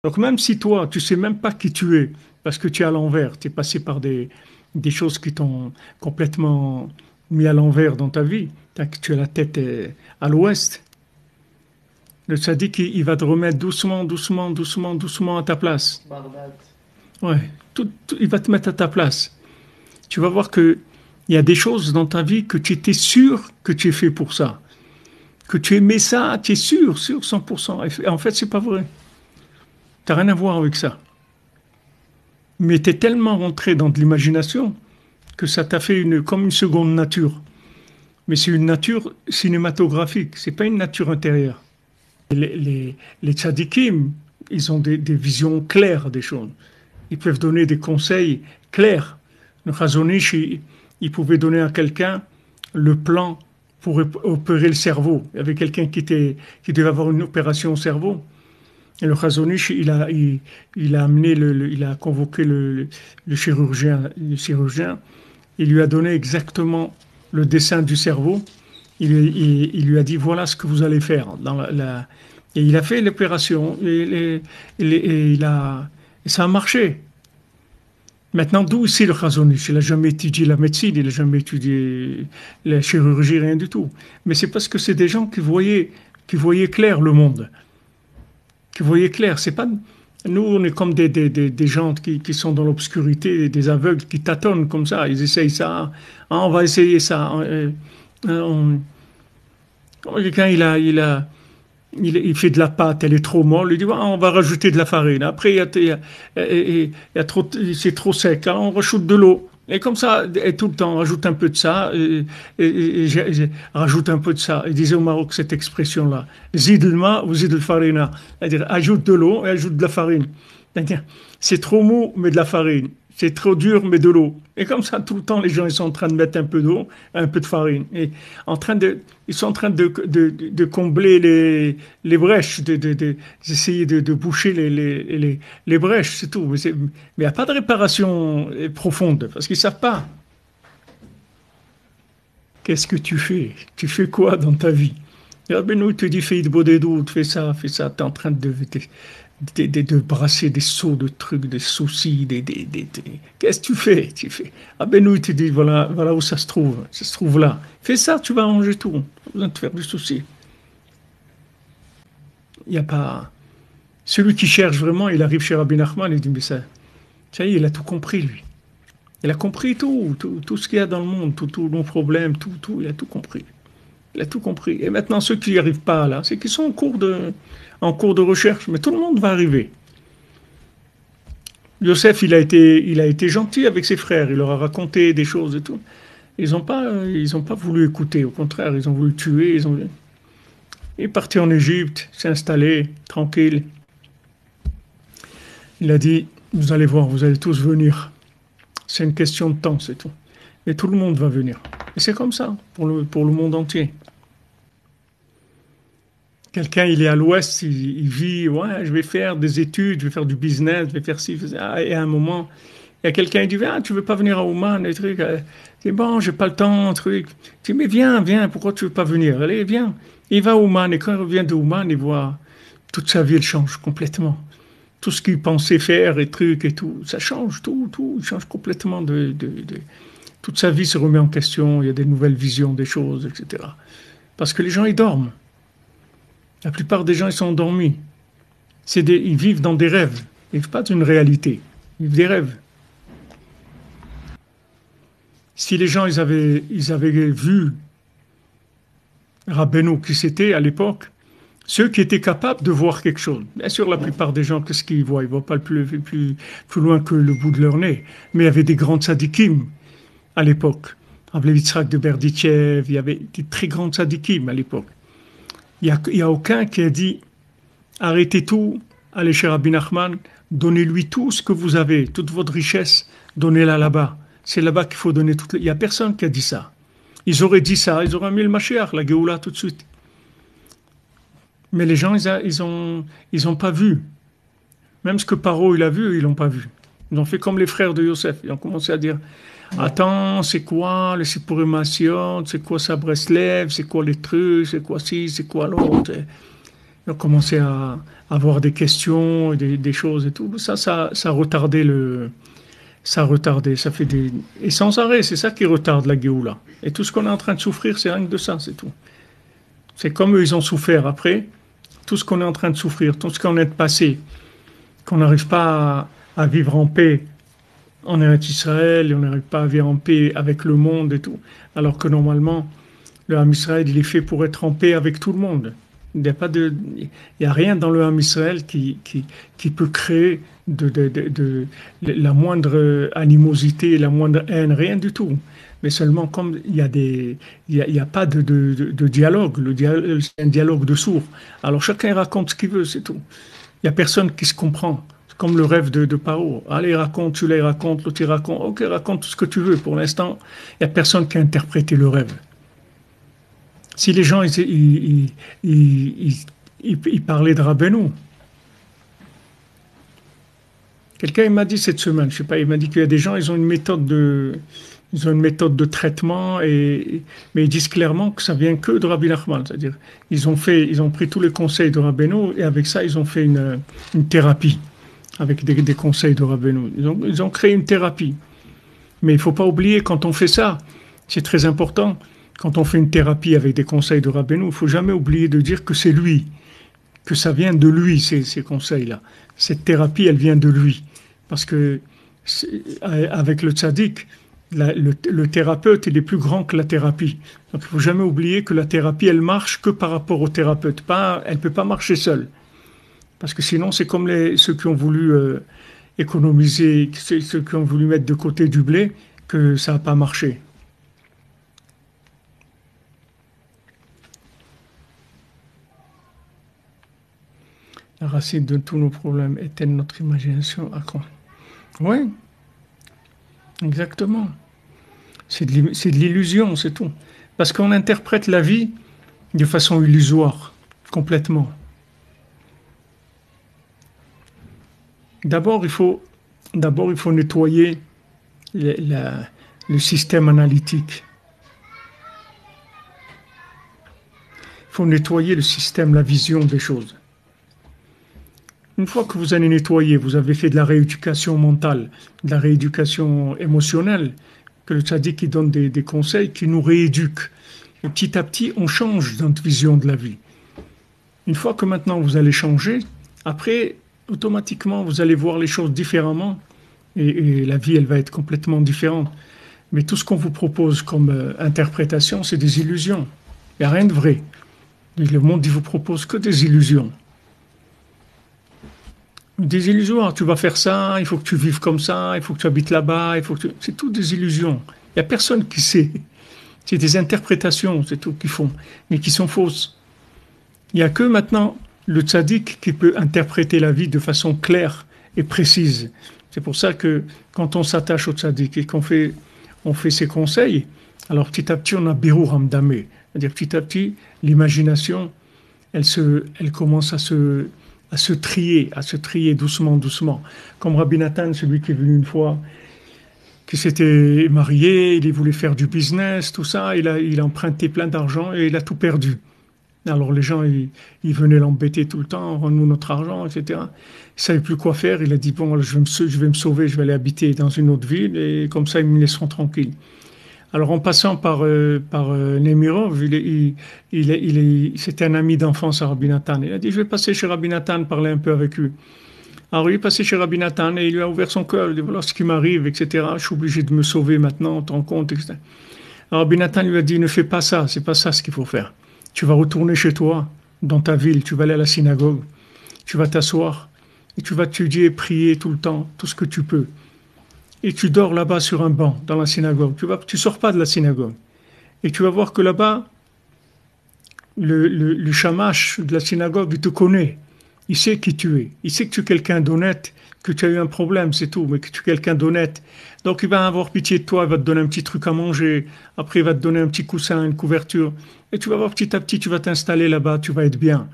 Donc même si toi, tu sais même pas qui tu es, parce que tu es à l'envers, tu es passé par des choses qui t'ont complètement mis à l'envers dans ta vie, tu as la tête à l'ouest, le tzaddik, il va te remettre doucement, doucement, doucement, doucement à ta place. Bagdad. Ouais, il va te mettre à ta place. Tu vas voir que il y a des choses dans ta vie que tu étais sûr que tu es fait pour ça. Que tu aimais ça, tu es sûr, sûr, 100%. Et en fait, c'est pas vrai. Tu n'as rien à voir avec ça. Mais tu es tellement rentré dans de l'imagination que ça t'a fait comme une seconde nature. Mais c'est une nature cinématographique, c'est pas une nature intérieure. Les tzadikim, ils ont des visions claires des choses. Ils peuvent donner des conseils clairs. Le Chazon Ish, il pouvait donner à quelqu'un le plan pour opérer le cerveau. Il y avait quelqu'un qui devait avoir une opération au cerveau. Et le Chazon Ish, il a amené, il a convoqué le chirurgien. Le chirurgien, il lui a donné exactement le dessin du cerveau. Il lui a dit voilà ce que vous allez faire. Et il a fait l'opération et ça a marché. Maintenant, d'où c'est le Chazon Ish? Il n'a jamais étudié la médecine, il n'a jamais étudié la chirurgie, rien du tout. Mais c'est parce que c'est des gens qui voyaient clair le monde, qui voyaient clair. C'est pas nous, on est comme des gens qui sont dans l'obscurité, des aveugles qui tâtonnent comme ça. Ils essayent ça. Ah, on va essayer ça. Quelqu'un, il fait de la pâte, elle est trop molle. Il dit ah, on va rajouter de la farine. Après, c'est trop sec. Alors on rajoute de l'eau. Et comme ça, et tout le temps, on rajoute un peu de ça, rajoute un peu de ça. Ils disaient au Maroc cette expression-là, zid le ou zid le farina, c'est-à-dire ajoute de l'eau et ajoute de la farine. C'est-à-dire, c'est trop mou, mais de la farine. C'est trop dur, mais de l'eau. Et comme ça, tout le temps, les gens ils sont en train de mettre un peu d'eau, un peu de farine. Et ils sont en train de combler les brèches, d'essayer de boucher les brèches, c'est tout. Mais il n'y a pas de réparation profonde, parce qu'ils ne savent pas. Qu'est-ce que tu fais? Tu fais quoi dans ta vie? Ah ben nous, il te dit, fais de beau des doutes, fais ça, fais ça. Tu es en train de brasser des seaux de trucs, des soucis, Qu'est-ce que tu fais? Tu fais. Ah ben nous, il te dit, voilà, voilà où ça se trouve. Ça se trouve là. Fais ça, tu vas arranger tout. Pas besoin de te faire du souci. Il n'y a pas. Celui qui cherche vraiment, il arrive chez Rabbi Nachman, il dit, mais ça y est, il a tout compris, lui. Il a compris tout ce qu'il y a dans le monde, tous nos problèmes, tout, il a tout compris. Il a tout compris. Et maintenant, ceux qui n'y arrivent pas là, c'est qu'ils sont en cours de recherche, mais tout le monde va arriver. Yosef, il a été gentil avec ses frères, il leur a raconté des choses et tout. Ils ont pas voulu écouter, au contraire, ils ont voulu tuer. Il est parti en Égypte, s'est installé, tranquille. Il a dit, vous allez voir, vous allez tous venir. C'est une question de temps, c'est tout. Et tout le monde va venir. Et c'est comme ça, pour le monde entier. Quelqu'un, il est à l'ouest, il vit, ouais, je vais faire des études, je vais faire du business, je vais faire ci, et à un moment, il y a quelqu'un qui dit, ah, tu veux pas venir à Ouman, et trucs. C'est bon, j'ai pas le temps, truc. Tu dis, mais viens, pourquoi tu veux pas venir? Allez, viens. Il va à Ouman, et quand il revient de Ouman, il voit toute sa vie, elle change complètement. Tout ce qu'il pensait faire, et trucs, et tout, ça change, tout, il change complètement toute sa vie se remet en question, il y a des nouvelles visions des choses, etc. Parce que les gens, ils dorment. La plupart des gens, ils sont endormis. Ils vivent dans des rêves. Ils ne vivent pas d'une réalité. Ils vivent des rêves. Si les gens, ils avaient vu Rabbeinu qui c'était à l'époque, ceux qui étaient capables de voir quelque chose. Bien sûr, la plupart des gens, qu'est-ce qu'ils voient? Ils ne voient pas plus loin que le bout de leur nez. Mais il y avait des grands tzadikim à l'époque. Rabbi Yitzhak de Berditchev, il y avait des très grands tzadikim à l'époque. Il n'y a aucun qui a dit arrêtez tout, allez chez Rabbi Nachman, donnez-lui tout ce que vous avez, toute votre richesse, donnez-la là-bas. C'est là-bas qu'il faut donner tout. Il n'y a personne qui a dit ça. Ils auraient dit ça, ils auraient mis le Mashiach, la Géoula tout de suite. Mais les gens, ils ont pas vu. Même ce que Paro il a vu, ils l'ont pas vu. Ils ont fait comme les frères de Yosef. Ils ont commencé à dire attends, c'est quoi le Sippurim, c'est quoi ça Breslev, c'est quoi les trucs, c'est quoi ci, c'est quoi l'autre. commencer à avoir des questions, des choses et tout. Ça retardait ça a retardé, ça fait des... Et sans arrêt, c'est ça qui retarde la Géoula. Et tout ce qu'on est en train de souffrir, c'est rien que de ça, c'est tout. C'est comme eux, ils ont souffert après. Tout ce qu'on est en train de souffrir, tout ce qu'on est passé, qu'on n'arrive pas à vivre en paix en Eretz Israël, on n'arrive pas à vivre en paix avec le monde et tout. Alors que normalement, le Ham Israël, il est fait pour être en paix avec tout le monde. Il n'y a rien dans le Ham Israël qui peut créer la moindre animosité, la moindre haine, rien du tout. Mais seulement comme il y a pas de dialogue. Le dialogue, c'est un dialogue de sourds. Alors chacun raconte ce qu'il veut, c'est tout. Il n'y a personne qui se comprend. C'est comme le rêve de Paro. Allez, raconte, celui-là il raconte, l'autre il raconte. Ok, raconte tout ce que tu veux. Pour l'instant, il n'y a personne qui a interprété le rêve. Si les gens ils parlaient de Rabbeinu, quelqu'un il m'a dit cette semaine, je sais pas, il m'a dit qu'il y a des gens, ils ont une méthode de traitement, mais ils disent clairement que ça vient que de Rabbi Nachman. C'est-à-dire, ils ont pris tous les conseils de Rabbeinu et avec ça, ils ont fait une thérapie avec des conseils de Rabbeinu. Ils ont créé une thérapie. Mais il ne faut pas oublier, quand on fait ça, c'est très important, quand on fait une thérapie avec des conseils de Rabbeinu, il ne faut jamais oublier de dire que c'est lui, que ça vient de lui, ces conseils-là. Cette thérapie, elle vient de lui. Parce que avec le tzaddik, le thérapeute, il est plus grand que la thérapie. Donc il ne faut jamais oublier que la thérapie, elle marche que par rapport au thérapeute. Elle ne peut pas marcher seule. Parce que sinon, c'est comme ceux qui ont voulu économiser, ceux qui ont voulu mettre de côté du blé, que ça n'a pas marché. La racine de tous nos problèmes est-elle notre imagination à quoi? Oui, exactement. C'est de l'illusion, c'est tout. Parce qu'on interprète la vie de façon illusoire, complètement. D'abord, il faut nettoyer le système analytique. Il faut nettoyer le système, la vision des choses. Une fois que vous allez nettoyer, vous avez fait de la rééducation mentale, de la rééducation émotionnelle, que le tzaddik qui donne des conseils qui nous rééduquent. Et petit à petit, on change notre vision de la vie. Une fois que maintenant vous allez changer, après, automatiquement, vous allez voir les choses différemment et la vie, elle va être complètement différente. Mais tout ce qu'on vous propose comme interprétation, c'est des illusions. Il n'y a rien de vrai. Le monde, il vous propose que des illusions. Des illusions, tu vas faire ça, il faut que tu vives comme ça, il faut que tu habites là-bas, c'est tout des illusions. Il n'y a personne qui sait. C'est des interprétations, c'est tout qu'ils font, mais qui sont fausses. Il n'y a que maintenant le tzaddik qui peut interpréter la vie de façon claire et précise. C'est pour ça que quand on s'attache au tzaddik et on fait ses conseils, alors petit à petit on a Birur Hamdameh. C'est-à-dire petit à petit, l'imagination, elle commence à se trier doucement, doucement. Comme Rabbi Nathan, celui qui est venu une fois, qui s'était marié, il voulait faire du business, tout ça, il a emprunté plein d'argent et il a tout perdu. Alors les gens, ils venaient l'embêter tout le temps, rends-nous notre argent, etc. Il ne savait plus quoi faire, il a dit, bon, je vais me sauver, je vais aller habiter dans une autre ville et comme ça, ils me laisseront tranquille. Alors en passant par Nemirov, c'était un ami d'enfance à Rabbi Nathan. Il a dit, je vais passer chez Rabbi Nathan, parler un peu avec lui. Alors il est passé chez Rabbi Nathan et il lui a ouvert son cœur. Il dit, voilà ce qui m'arrive, etc. Je suis obligé de me sauver maintenant, tu te rends compte, etc. Alors Rabbi Nathan lui a dit, ne fais pas ça, c'est pas ça ce qu'il faut faire. Tu vas retourner chez toi, dans ta ville, tu vas aller à la synagogue, tu vas t'asseoir et tu vas étudier, prier tout le temps, tout ce que tu peux. Et tu dors là-bas sur un banc dans la synagogue. Tu sors pas de la synagogue. Et tu vas voir que là-bas, le shamash de la synagogue, il te connaît. Il sait qui tu es. Il sait que tu es quelqu'un d'honnête, que tu as eu un problème, c'est tout, mais que tu es quelqu'un d'honnête. Donc il va avoir pitié de toi, il va te donner un petit truc à manger. Après, il va te donner un petit coussin, une couverture. Et tu vas voir petit à petit, tu vas t'installer là-bas, tu vas être bien.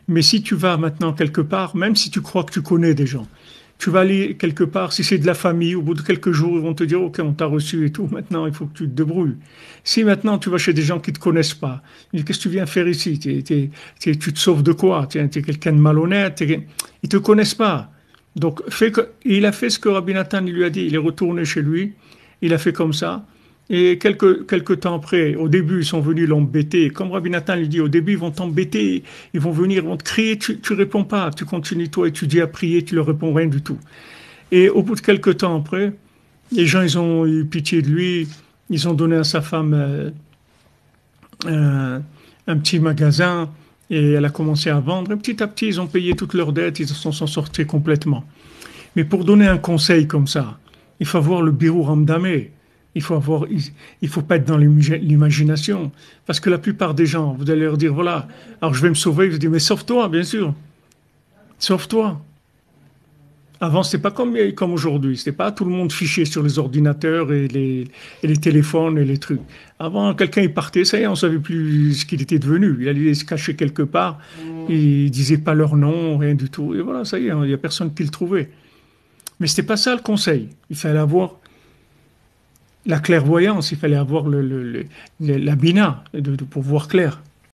Mais si tu vas maintenant quelque part, même si tu crois que tu connais des gens, tu vas aller quelque part, si c'est de la famille, au bout de quelques jours, ils vont te dire, OK, on t'a reçu et tout, maintenant il faut que tu te débrouilles. Si maintenant tu vas chez des gens qui ne te connaissent pas, ils disent, qu'est-ce que tu viens faire ici? Tu te sauves de quoi? Tu es quelqu'un de malhonnête? Ils ne te connaissent pas. Donc, il a fait ce que Rabbi Nathan lui a dit. Il est retourné chez lui. Il a fait comme ça. Et quelques temps après, au début, ils sont venus l'embêter. Comme Rabbi Nathan lui dit, au début, ils vont t'embêter. Ils vont venir, ils vont te crier. Tu réponds pas. Tu continues, toi, étudier à prier. Tu leur réponds rien du tout. Et au bout de quelques temps après, les gens, ils ont eu pitié de lui. Ils ont donné à sa femme un petit magasin. Et elle a commencé à vendre. Et petit à petit, ils ont payé toutes leurs dettes. Ils s'en sont sortis complètement. Mais pour donner un conseil comme ça, il faut avoir le birou ramdamé. Il faut pas être dans l'imagination. Parce que la plupart des gens, vous allez leur dire, voilà, alors je vais me sauver. Vous dites, mais sauve-toi, bien sûr. Sauve-toi. Avant, c'était pas comme aujourd'hui. C'était pas tout le monde fiché sur les ordinateurs et les téléphones et les trucs. Avant, quelqu'un il partait, ça y est, on savait plus ce qu'il était devenu. Il allait se cacher quelque part. Il disait pas leur nom, rien du tout. Et voilà, ça y est, il y a personne qui le trouvait. Mais c'était pas ça le conseil. Il fallait avoir la clairvoyance, il fallait avoir la bina pour voir clair.